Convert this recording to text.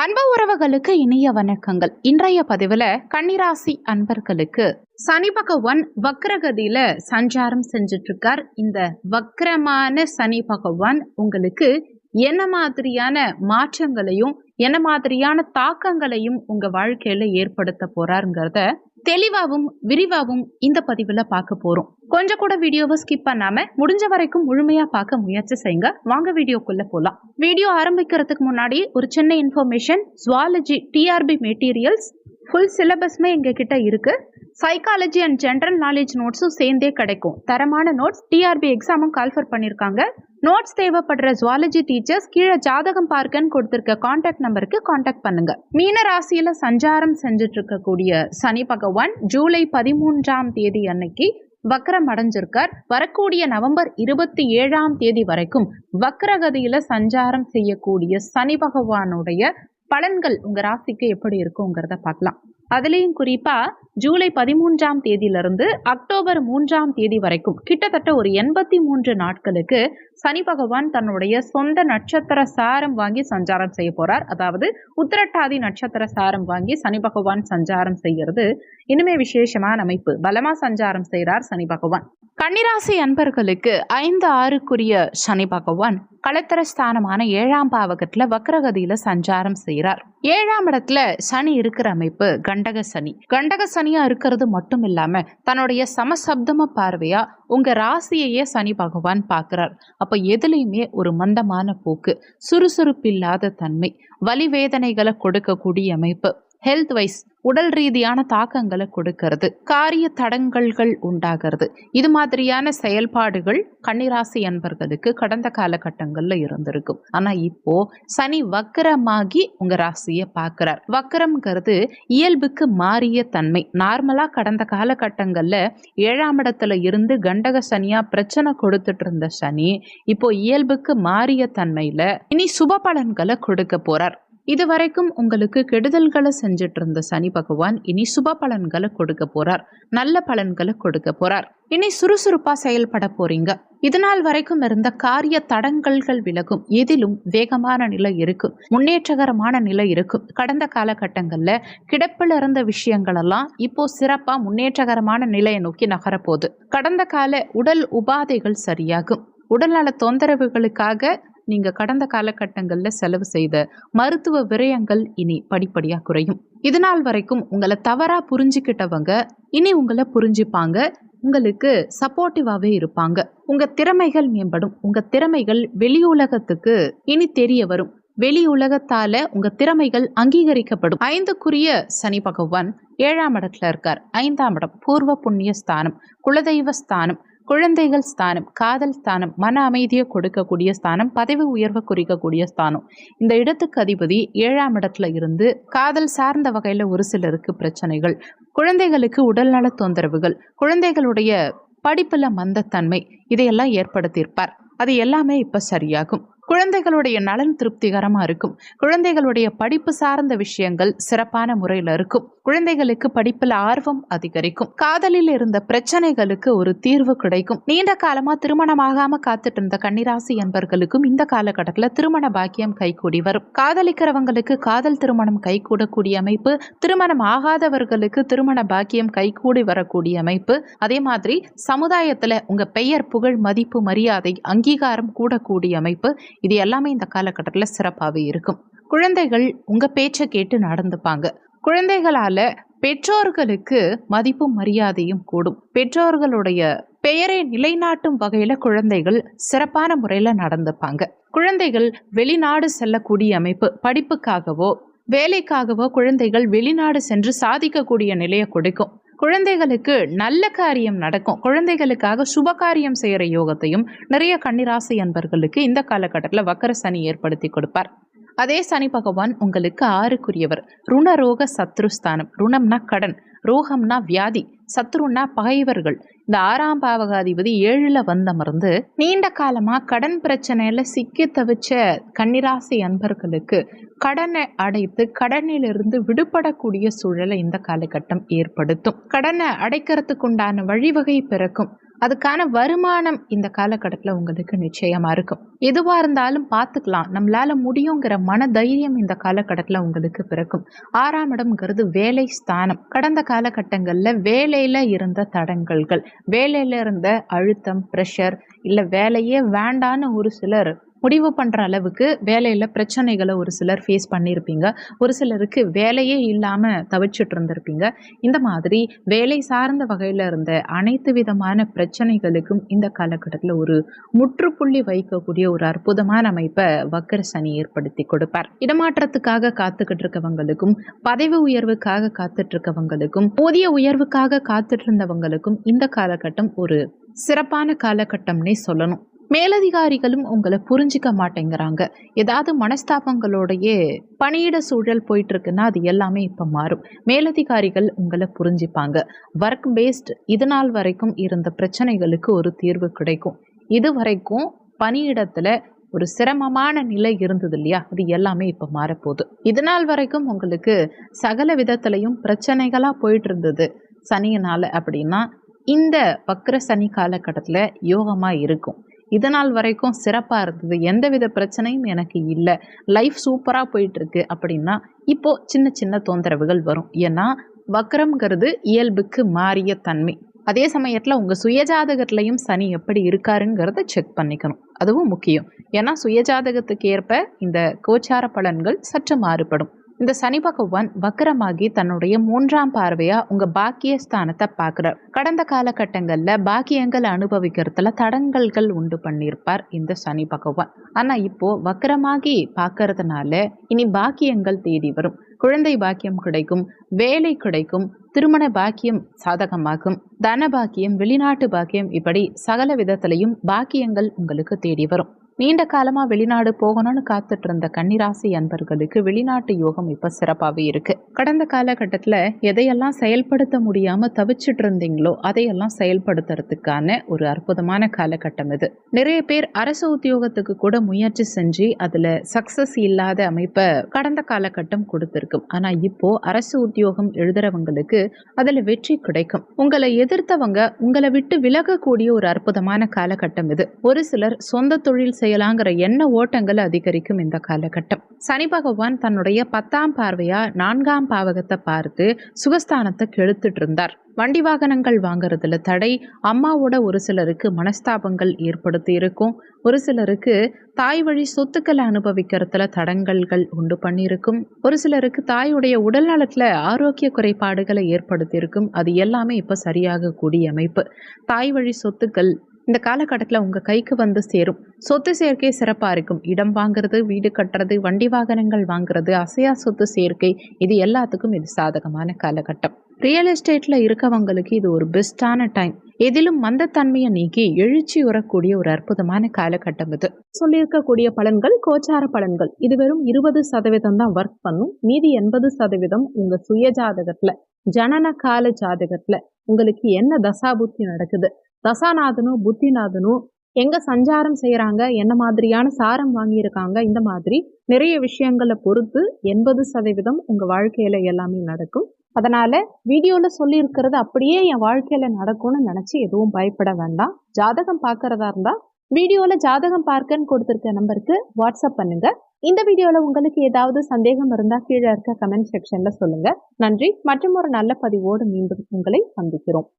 அன்பு உறவுகளுக்கு இனிய வணக்கங்கள். இன்றைய பதிவுல கன்னிராசி அன்பர்களுக்கு சனி பகவான் வக்ரகதியில சஞ்சாரம் செஞ்சுட்டு இருக்கார். இந்த வக்ரமான சனி பகவான் உங்களுக்கு என்ன மாதிரியான மாற்றங்களையும் என்ன மாதிரியான தாக்கங்களையும் உங்க வாழ்க்கையில ஏற்படுத்த போறாருங்கிறத தெளிவாகவும் விரிவாகவும் இந்த பதிவுல பார்க்க போறோம். கொஞ்சம் கூட வீடியோவை ஸ்கிப் பண்ணாம முடிஞ்ச வரைக்கும் முழுமையா பார்க்க முயற்சி செய்யுங்க. வாங்க வீடியோக்குள்ள போலாம். வீடியோ ஆரம்பிக்கிறதுக்கு முன்னாடி ஒரு சின்ன information. Zoology TRB materials full சிலபஸ்மே எங்க கிட்ட இருக்கு. சைக்காலஜி அண்ட் ஜென்ரல் நாலேஜ் நோட்ஸும் சேர்ந்தே கிடைக்கும். தரமான நோட்ஸ். டிஆர்பி எக்ஸாமும் கால்ஃபர் பண்ணியிருக்காங்க. நோட்ஸ் தேவைப்படுற ஜுவாலஜி டீச்சர்ஸ் கீழே ஜாதகம் பார்க்கன்னு கொடுத்திருக்க கான்டாக்ட் நம்பருக்கு கான்டாக்ட் பண்ணுங்க. மீன ராசியில சஞ்சாரம் செஞ்சுட்டு இருக்கக்கூடிய சனி பகவான் ஜூலை 13ஆம் தேதி அன்னைக்கு வக்ரம் அடைஞ்சிருக்கார். வரக்கூடிய நவம்பர் 27ஆம் வரைக்கும் வக்ரகதியில சஞ்சாரம் செய்யக்கூடிய சனி பகவானுடைய பலன்கள் உங்க ராசிக்கு எப்படி இருக்குங்கிறத பார்க்கலாம். அதுலேயும் குறிப்பா ஜூலை 13ஆம் தேதியிலிருந்து அக்டோபர் 3ஆம் தேதி வரைக்கும் கிட்டத்தட்ட ஒரு 83 நாட்களுக்கு சனி பகவான் தன்னுடைய சொந்த நட்சத்திர சாரம் வாங்கி சஞ்சாரம் செய்ய போறார். அதாவது உத்திரட்டாதி நட்சத்திர சாரம் வாங்கி சனி பகவான் சஞ்சாரம் செய்யறது இனிமே விசேஷமான அமைப்பு. பலமா சஞ்சாரம் செய்கிறார் சனி பகவான். கன்னிராசி அன்பர்களுக்கு 5-6க்குரிய சனி பகவான் களத்திர ஸ்தானமான 7ஆம் பாவகத்துல வக்ரகதியில சஞ்சாரம் செய்கிறார். 7ஆம் இடத்துல சனி இருக்கிற அமைப்பு கண்டக சனி. கண்டக சனியா இருக்கிறது மட்டும் இல்லாம தன்னுடைய சமசப்தம பார்வையா உங்க ராசியையே சனி பகவான் பார்க்கிறார். அப்ப எதுலையுமே ஒரு மந்தமான போக்கு, சுறுசுறுப்பில்லாத தன்மை, வலி வேதனைகளை கொடுக்கக்கூடிய அமைப்பு, ஹெல்த் வைஸ் உடல் ரீதியான தாக்கங்களை கொடுக்கறது, காரிய தடங்கல்கள் உண்டாகிறது. இது மாதிரியான செயல்பாடுகள் கன்னிராசி அன்பர்களுக்கு கடந்த காலகட்டங்கள்ல இருந்திருக்கும். ஆனா இப்போ சனி வக்கரமாகி உங்க ராசியை பார்க்கிறார். வக்கரம்ங்கிறது இயல்புக்கு மாறிய தன்மை. நார்மலா கடந்த காலகட்டங்கள்ல 7ஆம் இடத்துல இருந்து கண்டக சனியா பிரச்சனை கொடுத்துட்டு இருந்த சனி இப்போ இயல்புக்கு மாறிய தன்மையில இனி சுப பலன்களை கொடுக்க போறார். இதுவரைக்கும் உங்களுக்கு கெடுதல்களை செஞ்சுட்டு இருந்த சனி பகவான் இனி சுப பலன்களை கொடுக்க போறார். நல்ல பலன்களை கொடுக்க போறார். இனி சுறுசுறுப்பா செயல்பட போறீங்க. இதனால் வரைக்கும் இருந்த காரிய தடங்கல்கள் விலகும். எதிலும் வேகமான நிலை இருக்கும், முன்னேற்றகரமான நிலை இருக்கும். கடந்த காலகட்டங்கள்ல கிடப்பில் இருந்த விஷயங்கள் எல்லாம் இப்போ சிறப்பா முன்னேற்றகரமான நிலையை நோக்கி நகரப்போகுது. கடந்த கால உடல் உபாதைகள் சரியாகும். உடல்நல தொந்தரவுகளுக்காக நீங்க கடந்த காலகட்டங்கள்ல செலவு செய்த மருத்துவ விரயங்கள் இனி படிப்படியா குறையும். இதனால் வரைக்கும் உங்களை தவறா புரிஞ்சுக்கிட்டவங்க இனி உங்களை புரிஞ்சுப்பாங்க, உங்களுக்கு சப்போர்ட்டிவாவே இருப்பாங்க. உங்க திறமைகள் மேம்படும். உங்க திறமைகள் வெளி உலகத்துக்கு இனி தெரிய வரும். வெளி உலகத்தால உங்க திறமைகள் அங்கீகரிக்கப்படும். 5க்குரிய சனி பகவான் 7ஆம் இடத்துல இருக்கார். 5ஆம் இடம் பூர்வ புண்ணிய ஸ்தானம், குலதெய்வ ஸ்தானம், குழந்தைகள் ஸ்தானம், காதல் ஸ்தானம், மன அமைதியை கொடுக்கக்கூடிய ஸ்தானம், பதவி உயர்வை குறிக்கக்கூடிய ஸ்தானம். இந்த இடத்துக்கு அதிபதி 7ஆம் இடத்துல இருந்து காதல் சார்ந்த வகையில ஒரு சிலருக்கு பிரச்சனைகள், குழந்தைகளுக்கு உடல்நல தொந்தரவுகள், குழந்தைகளுடைய படிப்புல மந்தத்தன்மை இதையெல்லாம் ஏற்படுத்தியிருப்பார். அது எல்லாமே இப்ப சரியாகும். குழந்தைகளுடைய நலன் திருப்திகரமா இருக்கும். குழந்தைகளுடைய படிப்பு சார்ந்த விஷயங்கள் சிறப்பான முறையில் இருக்கும். குழந்தைகளுக்கு படிப்புல ஆர்வம் அதிகரிக்கும். காதலில் இருந்த பிரச்சனைகளுக்கு ஒரு தீர்வு கிடைக்கும். நீண்ட காலமா திருமணமாகாம காத்துட்டு இருந்த கன்னிராசி என்பர்களுக்கும் இந்த காலகட்டத்தில் திருமண பாக்கியம் கைகூடி வரும். காதலிக்கிறவங்களுக்கு காதல் திருமணம் கைகூடக்கூடிய அமைப்பு, திருமணம் ஆகாதவர்களுக்கு திருமண பாக்கியம் கைகூடி வரக்கூடிய அமைப்பு. அதே மாதிரி சமுதாயத்துல உங்க பெயர், புகழ், மதிப்பு, மரியாதை, அங்கீகாரம் கூடக்கூடிய அமைப்பு. இது எல்லாமே இந்த காலகட்டத்தில் சிறப்பாகவே இருக்கும். குழந்தைகள் உங்க பேச்சை கேட்டு நடந்துப்பாங்க. குழந்தைகளால பெற்றோர்களுக்கு மதிப்பும் மரியாதையும் கூடும். பெற்றோர்களுடைய பெயரை நிலைநாட்டும் வகையில குழந்தைகள் சிறப்பான முறையில நடந்துப்பாங்க. குழந்தைகள் வெளிநாடு செல்லக்கூடிய அமைப்பு, படிப்புக்காகவோ வேலைக்காகவோ குழந்தைகள் வெளிநாடு சென்று சாதிக்கக்கூடிய நிலையை கொடுக்கும். குழந்தைகளுக்கு நல்ல காரியம் நடக்கும். குழந்தைகளுக்காக சுப காரியம் செய்கிற யோகத்தையும் நிறைய கன்னிராசி அன்பர்களுக்கு இந்த காலகட்டத்தில் வக்கர சனி ஏற்படுத்தி கொடுப்பார். அதே சனி பகவான் உங்களுக்கு 6க்குரியவர். ருணரோக சத்ருஸ்தானம். ருணம்னா கடன், ரோகம்னா வியாதி, சத்ருன்னா பகைவர்கள். இந்த 6ஆம் பாவகாதிபதி 7ல வந்தமர்ந்து நீண்ட காலமா கடன் பிரச்சனையில சிக்கி தவிச்ச கன்னிராசி அன்பர்களுக்கு கடனை அடைத்து கடனிலிருந்து விடுபடக்கூடிய சூழலை இந்த காலகட்டம் ஏற்படுத்தும். கடனை அடைக்கிறதுக்கு உண்டான வழிவகை பிறக்கும். அதுக்கான வருமானம் இந்த காலகட்டத்தில் உங்களுக்கு நிச்சயமா இருக்கும். எதுவா இருந்தாலும் பார்த்துக்கலாம், நம்மளால முடியுங்கிற மன தைரியம் இந்த காலகட்டத்தில் உங்களுக்கு பிறக்கும். 6ஆம் இடம்ங்கிறது வேலை ஸ்தானம். கடந்த காலகட்டங்கள்ல வேலையில இருந்த தடங்கல்கள், வேலையில இருந்த அழுத்தம், பிரஷர், இல்ல வேலையே வேண்டான்னு ஒரு சிலர் முடிவு பண்ற அளவுக்கு வேலையில பிரச்சனைகளை ஒரு சிலர் ஃபேஸ் பண்ணியிருப்பீங்க. ஒரு சிலருக்கு வேலையே இல்லாம தவிச்சிட்டு இருந்திருப்பீங்க. இந்த மாதிரி வேலை சார்ந்த வகையில இருந்த அனைத்து விதமான பிரச்சனைகளுக்கும் இந்த காலகட்டத்தில் ஒரு முற்றுப்புள்ளி வைக்கக்கூடிய ஒரு அற்புதமான அமைப்பை வக்கர சனி ஏற்படுத்தி கொடுப்பார். இடமாற்றத்துக்காக காத்துக்கிட்டு இருக்கவங்களுக்கும், பதவி உயர்வுக்காக காத்துட்டு இருக்கவங்களுக்கும், ஊதிய உயர்வுக்காக காத்துட்டு இருந்தவங்களுக்கும் இந்த காலகட்டம் ஒரு சிறப்பான காலகட்டம்னே சொல்லணும். மேலதிகாரிகளும் உங்களை புரிஞ்சிக்க மாட்டேங்கிறாங்க. ஏதாவது மனஸ்தாபங்களோடையே பணியிட சூழல் போயிட்டு இருக்குன்னா அது எல்லாமே இப்போ மாறும். மேலதிகாரிகள் உங்களை புரிஞ்சுப்பாங்க. ஒர்க் பேஸ்ட் இது நாள் வரைக்கும் இருந்த பிரச்சனைகளுக்கு ஒரு தீர்வு கிடைக்கும். இது வரைக்கும் பணியிடத்துல ஒரு சிரமமான நிலை இருந்தது இல்லையா, அது எல்லாமே இப்போ மாறப்போகுது. இது நாள் வரைக்கும் உங்களுக்கு சகல விதத்திலையும் பிரச்சனைகளா போயிட்டு இருந்தது சனியினால அப்படின்னா இந்த வக்ர சனி காலகட்டத்தில் யோகமா இருக்கும். இதனால் வரைக்கும் சிறப்பாக இருந்தது, எந்தவித பிரச்சனையும் எனக்கு இல்லை, லைஃப் சூப்பராக போயிட்டுருக்கு அப்படின்னா இப்போது சின்ன சின்ன தொந்தரவுகள் வரும். ஏன்னா வக்ரம்ங்கிறது இயல்புக்கு மாறிய தன்மை. அதே சமயத்தில் உங்கள் சுயஜாதகத்துலையும் சனி எப்படி இருக்காருங்கிறத செக் பண்ணிக்கணும், அதுவும் முக்கியம். ஏன்னா சுயஜாதகத்துக்கு ஏற்ப இந்த கோச்சார பலன்கள் சற்று மாறுபடும். இந்த சனி பகவான் வக்கரமாகி தன்னுடைய 3ஆம் பார்வையா உங்க பாக்கியஸ்தானத்தை பார்க்கிறார். கடந்த காலகட்டங்கள்ல பாக்கியங்களை அனுபவிக்கிறதுல தடங்கல்கள் உண்டு பண்ணியிருப்பார் இந்த சனி பகவான். ஆனா இப்போ வக்கரமாகி பார்க்கறதுனால இனி பாக்கியங்கள் தேடி வரும். குழந்தை பாக்கியம் கிடைக்கும், வேலை கிடைக்கும், திருமண பாக்கியம் சாதகமாகும், தன பாக்கியம், வெளிநாட்டு பாக்கியம், இப்படி சகல விதத்திலையும் பாக்கியங்கள் உங்களுக்கு தேடி வரும். நீண்ட காலமா வெளிநாடு போகணும்னு காத்துட்டு இருந்த கன்னிராசி அன்பர்களுக்கு வெளிநாட்டு யோகம் இப்ப சிறப்பாகவே இருக்கு. கடந்த காலகட்டத்துல எதையெல்லாம் செயல்படுத்த முடியாம தவிச்சிட்டு இருந்தீங்களோ அதையெல்லாம் செயல்படுத்துறதுக்கான ஒரு அற்புதமான காலகட்டம் இது. நிறைய பேர் அரசு உத்தியோகத்துக்கு கூட முயற்சி செஞ்சு அதுல சக்சஸ் இல்லாத அமைப்பை கடந்த காலகட்டம் கொடுத்திருக்கும். ஆனா இப்போ அரசு உத்தியோகம் எழுதுறவங்களுக்கு அதுல வெற்றி கிடைக்கும். உங்களை எதிர்த்தவங்க உங்களை விட்டு விலகக்கூடிய ஒரு அற்புதமான காலகட்டம் இது. ஒரு சிலர் சொந்த தொழில் செய்யலாங்கிற எண்ண ஓட்டங்கள் அதிகரிக்கும் இந்த காலகட்டம். சனி பகவான் தன்னுடைய 10ஆம் பார்வையா 4ஆம் பாவகத்தை பார்த்து சுகஸ்தானத்தை கெடுத்துட்டு இருந்தார். வண்டி வாகனங்கள் வாங்குறதுல தடை, அம்மாவோட ஒரு சிலருக்கு மனஸ்தாபங்கள் ஏற்படுத்தி இருக்கும், ஒரு சிலருக்கு தாய் வழி சொத்துக்களை அனுபவிக்கிறதுல தடங்கல்கள் உண்டு பண்ணியிருக்கும், ஒரு சிலருக்கு தாயுடைய உடல் நலத்துல ஆரோக்கிய குறைபாடுகளை ஏற்படுத்தி இருக்கும். அது எல்லாமே இப்ப சரியாக கூடிய அமைப்பு. தாய் வழி சொத்துக்கள் இந்த காலகட்டத்தில் உங்கள் கைக்கு வந்து சேரும். சொத்து சேர்க்கை சிறப்பாக இருக்கும். இடம் வாங்குறது, வீடு கட்டுறது, வண்டி வாகனங்கள் வாங்குறது, அசையா சொத்து சேர்க்கை, இது எல்லாத்துக்கும் இது சாதகமான காலகட்டம். ரியல் எஸ்டேட்டில் இருக்கவங்களுக்கு இது ஒரு பெஸ்டான டைம். எதிலும் மந்தத்தன்மையை நீக்கி எழுச்சி உறக்கூடிய ஒரு அற்புதமான காலகட்டம் இது. சொல்லியிருக்கக்கூடிய பலன்கள் கோச்சார பலன்கள். இது வெறும் 20% தான் ஒர்க் பண்ணும். மீதி 80% உங்கள் சுய ஜாதகத்தில், ஜனன கால ஜாதகத்தில் உங்களுக்கு என்ன தசாபுத்தி நடக்குது, தசாநாதனும் புத்திநாதனும் எங்க சஞ்சாரம் செய்யறாங்க, என்ன மாதிரியான சாரம் வாங்கியிருக்காங்க, இந்த மாதிரி நிறைய விஷயங்களை பொறுத்து 80% உங்க வாழ்க்கையில எல்லாமே நடக்கும். அதனால வீடியோல சொல்லி இருக்கிறது அப்படியே என் வாழ்க்கையில நடக்கும்னு நினைச்சு எதுவும் பயப்பட வேண்டாம். ஜாதகம் பார்க்கறதா இருந்தா வீடியோல ஜாதகம் பார்க்கன்னு கொடுத்திருக்க நம்பருக்கு வாட்ஸ்அப் பண்ணுங்க. இந்த வீடியோல உங்களுக்கு ஏதாவது சந்தேகம் இருந்தா கீழே இருக்க கமெண்ட் செக்ஷன்ல சொல்லுங்க. நன்றி. மற்றும் ஒரு நல்ல பதிவோடு மீண்டும் உங்களை சந்திக்கிறோம்.